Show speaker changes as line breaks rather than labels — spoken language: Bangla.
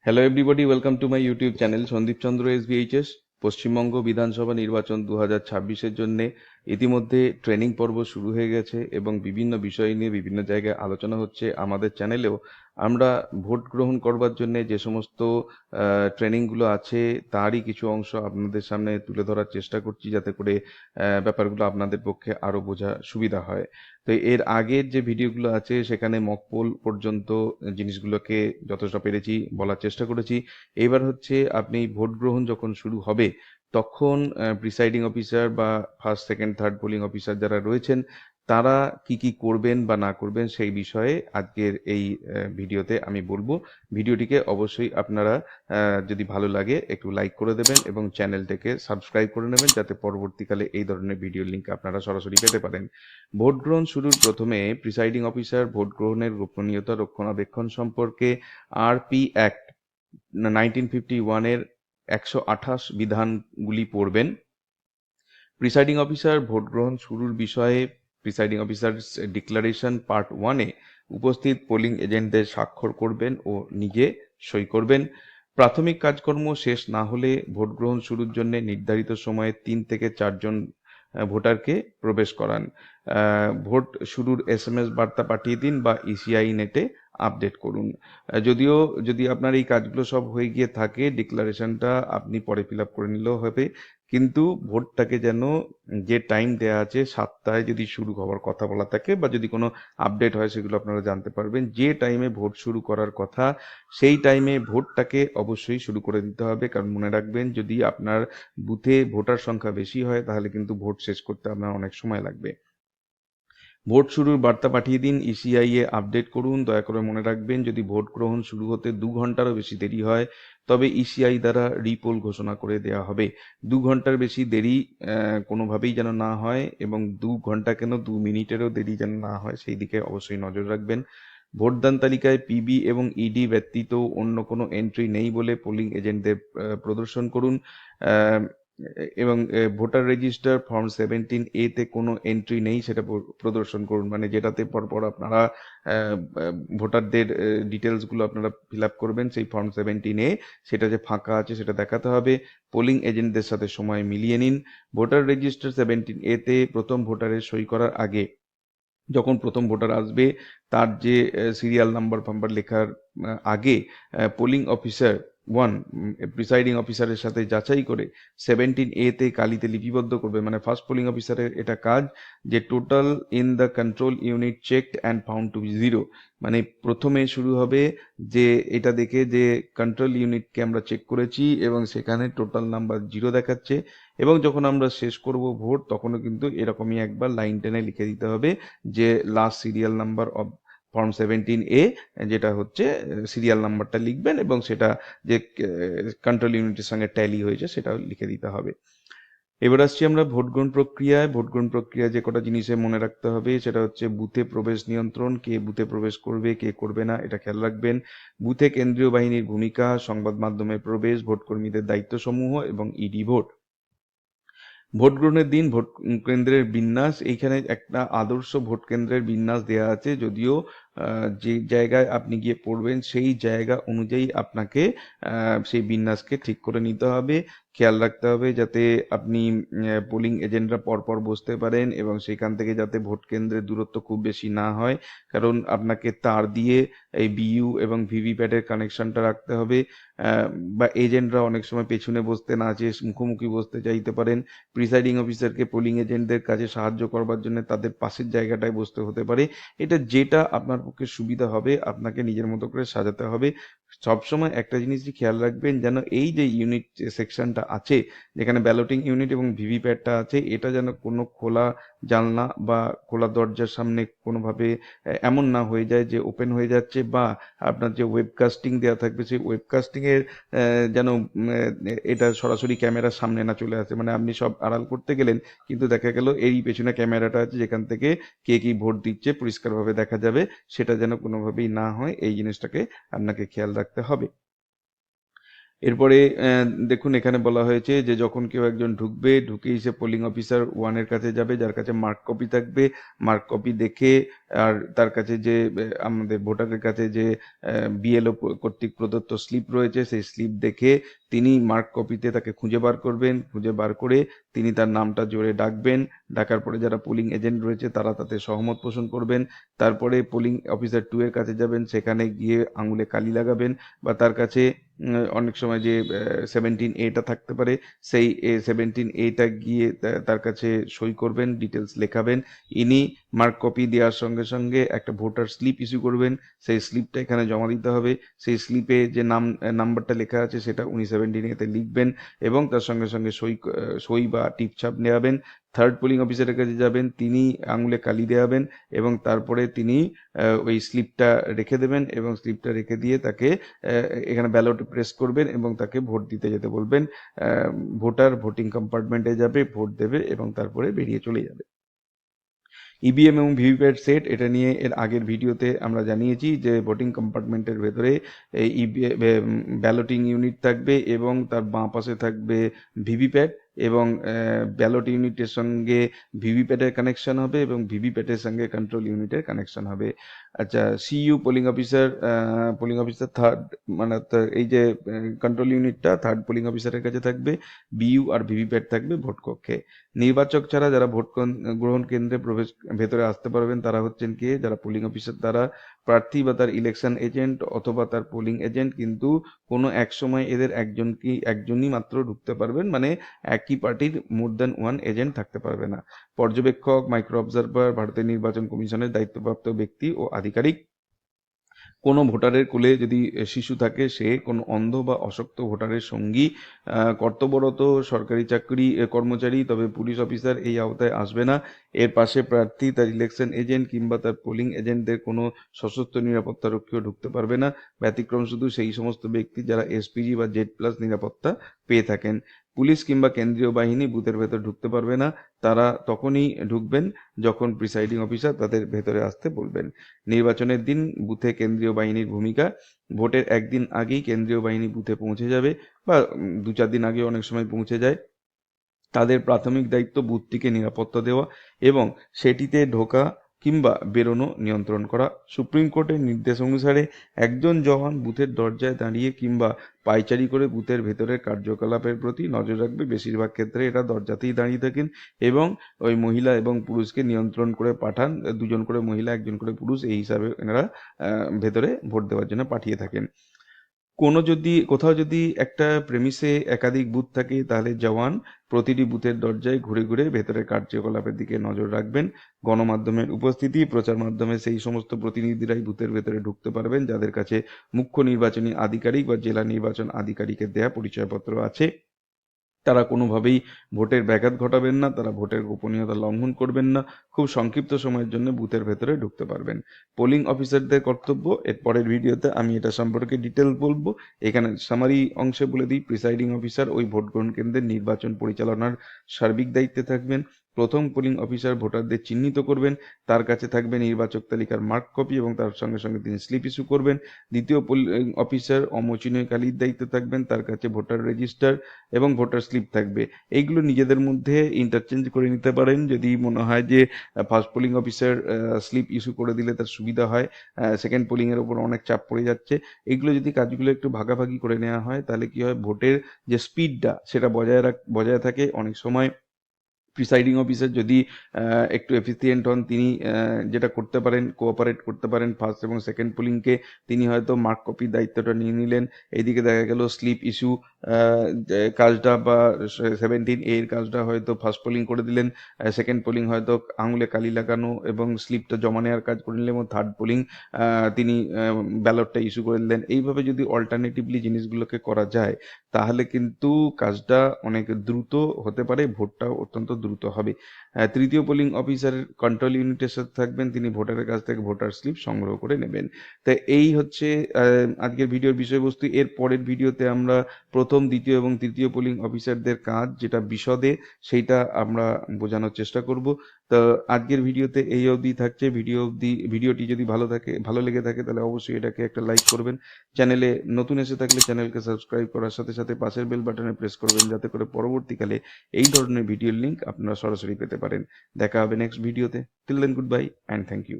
Hello everybody, welcome to my YouTube channel Sandip Chandra SBHS. Paschimbanga বিধানসভা নির্বাচন 2026-এর জন্য ইতিমধ্যে ট্রেনিং পর্ব শুরু হয়ে গেছে এবং বিভিন্ন বিষয় নিয়ে বিভিন্ন জায়গায় আলোচনা হচ্ছে। আমাদের চ্যানেলেও আমরা ভোট গ্রহণ করবার জন্য যে সমস্ত ট্রেনিংগুলো আছে তারই কিছু অংশ আপনাদের সামনে তুলে ধরার চেষ্টা করছি, যাতে করে ব্যাপারগুলো আপনাদের পক্ষে আরও বোঝা সুবিধা হয়। তো এর আগের যে ভিডিওগুলো আছে সেখানে মকপোল পর্যন্ত জিনিসগুলোকে যতটা পেরেছি বলার চেষ্টা করেছি। এবার হচ্ছে আপনি ভোট গ্রহণ যখন শুরু হবে তখন প্রিসাইডিং অফিসার বা first second third polling officer যারা রয়েছেন তারা কি কি করবেন বা না করবেন সেই বিষয়ে আজকের এই ভিডিওতে আমি বলবো। ভিডিওটিকে অবশ্যই আপনারা যদি ভালো লাগে একটু লাইক করে দেবেন এবং চ্যানেলটাকে সাবস্ক্রাইব করে নেবেন, যাতে পরবর্তীকালে এই ধরনের ভিডিও লিঙ্ক আপনারা সরাসরি পেতে পারেন। ভোট গ্রহণ শুরুর প্রথমে প্রিসাইডিং অফিসার ভোট গ্রহণের গোপনীয়তা রক্ষণাবেক্ষণ সম্পর্কে আরপি অ্যাক্ট 1951-এর 128 বিধানগুলি পড়বেন। প্রিসাইডিং অফিসার ভোট গ্রহণ শুরুর বিষয়ে প্রিসাইডিং অফিসার ডিক্লারেশন পার্ট 1-এ উপস্থিত পোলিং এজেন্টদের স্বাক্ষর করবেন ও নিজে সই করবেন। প্রাথমিক কাজকর্ম শেষ না হলে ভোট গ্রহণ শুরুর জন্য নির্ধারিত সময়ে 3 থেকে 4 জন ভোটারকে প্রবেশ করান। ভোট শুরুর এসএমএস বার্তা পাঠিয়ে দিন বা ইসিআই নেটে আপডেট করুন। যদিও যদি আপনার এই কাজগুলো সব হয়ে গিয়ে থাকে, ডিক্লারেশনটা আপনি পরে ফিল আপ করে নিলেও হবে, কিন্তু ভোটটাকে যেন যে টাইম দেয়া আছে 7টায় যদি শুরু হওয়ার কথা বলা থাকে বা যদি কোনো আপডেট হয় সেগুলো আপনারা জানতে পারবেন। যে টাইমে ভোট শুরু করার কথা সেই টাইমে ভোটটাকে অবশ্যই শুরু করে দিতে হবে, কারণ মনে রাখবেন যদি আপনার বুথে ভোটার সংখ্যা বেশি হয় তাহলে কিন্তু ভোট শেষ করতে আপনার অনেক সময় লাগবে। ভোট শুরুর বার্তা পাঠিয়ে দিন, ইসিআই এ আপডেট করুন। দয়া করে মনে রাখবেন যদি ভোট গ্রহণ শুরু হতে 2 ঘন্টারও বেশি দেরি হয় তবে ইসিআই দ্বারা রিপোল ঘোষণা করে দেওয়া হবে। 2 ঘন্টার বেশি দেরি কোনোভাবেই যেন না হয়, এবং 2 ঘন্টা কেন 2 মিনিটেরও দেরি যেন না হয় সেই দিকে অবশ্যই নজর রাখবেন। ভোটদান তালিকায় পিবি এবং ইডি ব্যতীত অন্য কোনো এন্ট্রি নেই বলে পোলিং এজেন্টদের প্রদর্শন করুন। এবং ভোটার রেজিস্টার ফর্ম 17A তে কোনো এন্ট্রি নেই সেটা প্রদর্শন করুন, মানে যেটাতে পরপর আপনারা ভোটারদের ডিটেলসগুলো আপনারা ফিল আপ করবেন সেই ফর্ম 17A সেটা যে ফাঁকা আছে সেটা দেখাতে হবে। পোলিং এজেন্টদের সাথে সময় মিলিয়ে নিন। ভোটার রেজিস্টার 17A তে প্রথম ভোটারের সই করার আগে যখন প্রথম ভোটার আসবে তার যে সিরিয়াল নাম্বার ফাম্বার লেখার আগে পোলিং অফিসার 1 প্রিসাইডিং অফিসারের সাথে যাচাই করে 17A তে কালিতে লিপিবদ্ধ করবে। মানে ফার্স্ট পোলিং অফিসারের এটা কাজ যে total in the control unit checked and found to be zero. মানে প্রথমে শুরু হবে যে এটা দেখে যে কন্ট্রোল ইউনিটকে আমরা চেক করেছি এবং সেখানে টোটাল নাম্বার 0 দেখাচ্ছে, এবং যখন আমরা শেষ করব ভোট তখনও কিন্তু এরকমই একবার লাইন টেনে লিখে দিতে হবে যে last serial number of form 17A, যেটা হচ্ছে সিরিয়াল নাম্বারটা লিখবেন এবং সেটা যে কন্ট্রোল ইউনিটের সঙ্গে ট্যালি হয়েছে সেটাও লিখে দিতে হবে। এবার আসছি আমরা ভোট গ্রহণ প্রক্রিয়ায়। ভোট গ্রহণ প্রক্রিয়ায় যে কটা জিনিসে মনে রাখতে হবে সেটা হচ্ছে বুথে প্রবেশ নিয়ন্ত্রণ, কে বুথে প্রবেশ করবে কে করবে না এটা খেয়াল রাখবেন। বুথে কেন্দ্রীয় বাহিনীর ভূমিকা, সংবাদ মাধ্যমের প্রবেশ, ভোটকর্মীদের দায়িত্বসমূহ এবং ইডি ভোট। ভোট গ্রহণের দিন ভোট কেন্দ্রের বিন্যাস, এইখানে একটা আদর্শ ভোট কেন্দ্রের বিন্যাস দেয়া আছে, যদিও যে জায়গায় আপনি গিয়ে পড়বেন সেই জায়গা অনুযায়ী আপনাকে সেই বিন্যাসকে ঠিক করে নিতে হবে। খেয়াল রাখতে হবে যাতে আপনি পোলিং এজেন্টরা পরপর বসতে পারেন এবং সেখান থেকে যাতে ভোট কেন্দ্রের দূরত্ব খুব বেশি না হয়, কারণ আপনাকে তার দিয়ে এই বিইউ এবং ভিভিপ্যাটের কানেকশনটা রাখতে হবে। বা এজেন্টরা অনেক সময় পেছনে বসতে না চেয়ে মুখোমুখি বসতে চাইতে পারেন। প্রিসাইডিং অফিসারকে পোলিং এজেন্টদের কাজে সাহায্য করবার জন্য তাদের পাশের জায়গাটায় বসতে হতে পারে। এটা যেটা আপনার পক্ষে সুবিধা হবে আপনাকে নিজের মতো করে সাজাতে হবে। সবসময় একটা জিনিসই খেয়াল রাখবেন যেন এই যে ইউনিট সেকশনটা আছে যেখানে ব্যালটিং ইউনিট এবং ভিভিপ্যাটটা আছে এটা যেন কোনো খোলা জানলা বা খোলা দরজার সামনে কোনোভাবে এমন না হয়ে যায় যে ওপেন হয়ে যাচ্ছে, বা আপনার যে ওয়েবকাস্টিং দেওয়া থাকবে সেই ওয়েবকাস্টিং এর যেন এটা সরাসরি ক্যামেরার সামনে না চলে আসে। মানে আপনি সব আড়াল করতে গেলেন কিন্তু দেখা গেল এই পেছনে ক্যামেরাটা আছে যেখান থেকে কে কি ভোট দিচ্ছে পরিষ্কারভাবে দেখা যাবে, সেটা যেন কোনোভাবেই না হয় এই জিনিসটাকে আপনাকে খেয়াল রাখতে হবে। এরপরে দেখুন এখানে বলা হয়েছে যে যখন কেউ একজন ঢুকবে ঢুকেই সে পোলিং অফিসার 1 এর কাছে যাবে যার কাছে মার্ক কপি থাকবে। মার্ক কপি দেখে আর তার কাছে যে আমাদের ভোটারের কাছে যে বিএলও কর্তৃক প্রদত্ত স্লিপ রয়েছে, সেই স্লিপ দেখে তিনি মার্ক কপিতে তাকে খুঁজে বার করবেন, খুঁজে বার করে তিনি তার নামটা জোরে ডাকবেন। ডাকার পরে যারা পোলিং এজেন্ট রয়েছে তারা তাতে সহমত পোষণ করবেন। তারপরে পোলিং অফিসার 2 এর কাছে যাবেন, সেখানে গিয়ে আঙুলে কালি লাগাবেন, বা তার কাছে অনেক সময় যে 17A থাকতে পারে, সেই 17A গিয়ে তার কাছে সই করবেন, ডিটেলস লেখাবেন। ইনি মার্ক কপি দেওয়ার সঙ্গে সঙ্গে একটা ভোটার স্লিপ ইস্যু করবেন, সেই স্লিপটা এখানে জমা দিতে হবে। সেই স্লিপে যে নাম্বারটা লেখা আছে সেটা উনি 17A লিখবেন এবং তার সঙ্গে সঙ্গে সই বা টিপছাপ নেওয়াবেন। থার্ড পোলিং অফিসারের কাছে যাবেন, তিনি আঙুলে কালি দেওয়াবেন এবং তারপরে তিনি ওই স্লিপটা রেখে দেবেন এবং স্লিপটা রেখে দিয়ে তাকে এখানে ব্যালট প্রেস করবেন এবং তাকে ভোট দিতে যেতে বলবেন। ভোটার ভোটিং কম্পার্টমেন্টে যাবে, ভোট দেবে এবং তারপরে বেরিয়ে চলে যাবে। ইভিএম এবং ভিভিপ্যাট সেট, এটা নিয়ে এর আগের ভিডিওতে আমরা জানিয়েছি যে ভোটিং কম্পার্টমেন্টের ভেতরে ব্যালটিং ইউনিট থাকবে এবং তার বাঁ পাশে থাকবে ভিভিপ্যাট, এবং ব্যালট ইউনিটের সঙ্গে ভিভিপ্যাটের কানেকশন হবে এবং ভিভিপ্যাটের সঙ্গে কন্ট্রোল ইউনিটের কানেকশন হবে। আচ্ছা, সিইউ পোলিং অফিসার থার্ড, মানে এই যে কন্ট্রোল ইউনিটটা থার্ড পোলিং অফিসারের কাছে থাকবে, বিইউ আর ভিভিপ্যাট থাকবে ভোট কক্ষে। নির্বাচক ছাড়া যারা ভোট গ্রহণ কেন্দ্রে ভেতরে আসতে পারবেন তারা হচ্ছেন কে, যারা পোলিং অফিসার দ্বারা প্রার্থী বা তার ইলেকশন এজেন্ট অথবা তার পোলিং এজেন্ট, কিন্তু কোনো এক সময় এদের একজনই মাত্র ঢুকতে পারবেন, মানে একই পার্টির মোর দ্যান ওয়ান এজেন্ট থাকতে পারবে না। পর্যবেক্ষক, মাইক্রো অবজারভার, ভারতের নির্বাচন কমিশনের দায়িত্বপ্রাপ্ত ব্যক্তি ও আধিকারিক। কোনো ভোটারের কোলে যদি শিশু থাকে, সে কোনো অন্ধ বা অশক্ত ভোটারের সঙ্গী। কর্তব্যরত সরকারি কর্মচারী, তবে পুলিশ অফিসার এই আওতায় আসবে না। এর পাশে প্রার্থী, তার ইলেকশন এজেন্ট কিংবা তার পোলিং এজেন্টদের কোনো সশস্ত্র নিরাপত্তারক্ষীও ঢুকতে পারবে না। ব্যতিক্রম শুধু সেই সমস্ত ব্যক্তি যারা এসপিজি বা Z+ নিরাপত্তা পেয়ে থাকেন। পুলিশ কিংবা কেন্দ্রীয় বাহিনী বুথের ভেতর ঢুকতে পারবে না, তারা তখনই ঢুকবেন যখন প্রিসাইডিং অফিসার তাদের ভেতরে আসতে বলবেন। নির্বাচনের দিন বুথে কেন্দ্রীয় বাহিনীর ভূমিকা। ভোটের একদিন আগেই কেন্দ্রীয় বাহিনী বুথে পৌঁছে যাবে, বা 2-4 দিন আগে অনেক সময় পৌঁছে যায়। তাদের প্রাথমিক দায়িত্ব বুথটিকে নিরাপত্তা দেওয়া এবং সেটিতে ঢোকা কিংবা বেরোনো নিয়ন্ত্রণ করা। সুপ্রিম কোর্টের নির্দেশ অনুসারে একজন জওয়ান বুথের দরজায় দাঁড়িয়ে কিংবা পায়চারি করে বুথের ভেতরের কার্যকলাপের প্রতি নজর রাখবে। বেশিরভাগ ক্ষেত্রে এরা দরজাতেই দাঁড়িয়ে থাকেন এবং ওই মহিলা এবং পুরুষকে নিয়ন্ত্রণ করে পাঠান, 2জন করে মহিলা 1জন করে পুরুষ, এই হিসাবে এনারা ভেতরে ভোট দেওয়ার জন্য পাঠিয়ে থাকেন। কোথাও যদি একটা প্রেমিসে একাধিক বুথ থাকে, তাহলে জওয়ান প্রতিটি বুথের দরজায় ঘুরে ঘুরে ভেতরের কার্যকলাপের দিকে নজর রাখবেন। গণমাধ্যমের উপস্থিতি, প্রচার মাধ্যমে সেই সমস্ত প্রতিনিধিরাই বুথের ভেতরে ঢুকতে পারবেন যাদের কাছে মুখ্য নির্বাচনী আধিকারিক বা জেলা নির্বাচন আধিকারিকের দেয়া পরিচয়পত্র আছে। তারা কোনোভাবেই ভোটের ব্যাঘাত ঘটাবেন না, তারা ভোটের গোপনীয়তা লঙ্ঘন করবেন না, খুব সংক্ষিপ্ত সময়ের জন্য বুথের ভেতরে ঢুকতে পারবেন। পোলিং অফিসারদের কর্তব্য, এর পরের ভিডিওতে আমি এটা সম্পর্কে ডিটেল বলবো। এখানে সামারি অংশে বলে দিই, প্রিসাইডিং অফিসার ওই ভোট গ্রহণ কেন্দ্রের নির্বাচন পরিচালনার সার্বিক দায়িত্বে থাকবেন। প্রথম পোলিং অফিসার ভোটারদের চিহ্নিত করবেন, তার কাছে থাকবে নির্বাচক তালিকার মার্ক কপি এবং তার সঙ্গে সঙ্গে তিনি স্লিপ ইস্যু করবেন। দ্বিতীয় পোলিং অফিসার অমোচনীয় কালির দায়িত্বে থাকবেন, তার কাছে ভোটার রেজিস্টার এবং ভোটার স্লিপ থাকবে। এইগুলো নিজেদের মধ্যে ইন্টারচেঞ্জ করে নিতে পারেন যদি মনে হয় যে first polling officer slip issue করে দিলে তার সুবিধা হয়, সেকেন্ড পোলিং এর উপর অনেক চাপ পড়ে যাচ্ছে। এগুলো যদি কাজগুলো একটু ভাগাভাগি করে নেওয়া হয় তাহলে কি হয়, ভোটের যে স্পিডটা সেটা বজায় থাকে। অনেক সময় প্রিসাইডিং অফিসার যদি একটু এফিসিয়েন্ট হন, তিনি যেটা করতে পারেন, কোঅপারেট করতে পারেন ফার্স্ট এবং সেকেন্ড পোলিংকে। তিনি হয়তো মার্ক কপির দায়িত্বটা নিয়ে নিলেন, এইদিকে দেখা গেল স্লিপ ইস্যু কাজটা বা 17A এর কাজটা হয়তো ফার্স্ট পোলিং করে দিলেন, সেকেন্ড পোলিং হয়তো আঙুলে কালি লাগানো এবং স্লিপটা জমা নেওয়ার কাজ করে নিলেন, এবং থার্ড পোলিং তিনি ব্যালটটা ইস্যু করে দিলেন। এইভাবে যদি অল্টারনেটিভলি জিনিসগুলোকে করা যায় তাহলে কিন্তু কাজটা অনেক দ্রুত হতে পারে, ভোটটাও অত্যন্ত দ্রুত হবে। তৃতীয় পোলিং অফিসার কন্ট্রোল ইউনিটের সাথে থাকবেন, তিনি ভোটারের কাছ থেকে ভোটার স্লিপ সংগ্রহ করে নেবেন। তাই এই হচ্ছে আজকের ভিডিওর বিষয়বস্তু। এর পরের ভিডিওতে আমরা প্রথম, দ্বিতীয় এবং তৃতীয় পোলিং অফিসারদের কাজ যেটা বিশদে, সেইটা আমরা বোঝানোর চেষ্টা করব। তো আজকের ভিডিওতে এই অবধি থাকছে। ভিডিওটি যদি ভালো লেগে থাকে তাহলে অবশ্যই এটাকে একটা লাইক করবেন। চ্যানেলে নতুন এসে থাকলে চ্যানেলকে সাবস্ক্রাইব করার সাথে সাথে পাশের বেল বাটনে প্রেস করবেন, যাতে করে পরবর্তীকালে এই ধরনের ভিডিওর লিঙ্ক আপনারা সরাসরি পেতে পারেন। দেখা হবে নেক্সট ভিডিওতে। Till then, good bye and thank you.